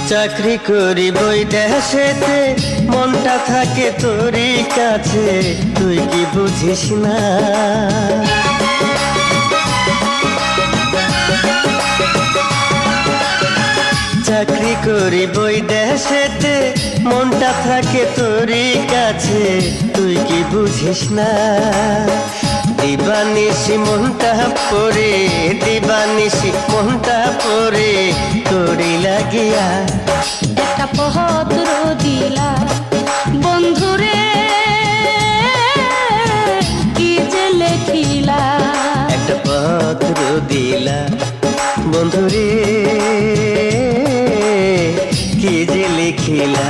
চাকরি করি বই দেশেতে, মনটা থাকে তোরই কাছে, তুই কি বুঝিস না? চাকরি করি বই দেশেতে, মনটা থাকে তোরই কাছে, তুই কি বুঝিস না? দিবানিশি মনটা পড়ে, দিবানিশি মনটা পড়ে তোরই লাগিয়া একটা পত্র দিলা বন্ধুরে, কি যে লেখিলা। একটা পত্র দিলা বন্ধুরে, কি যে লিখিলা।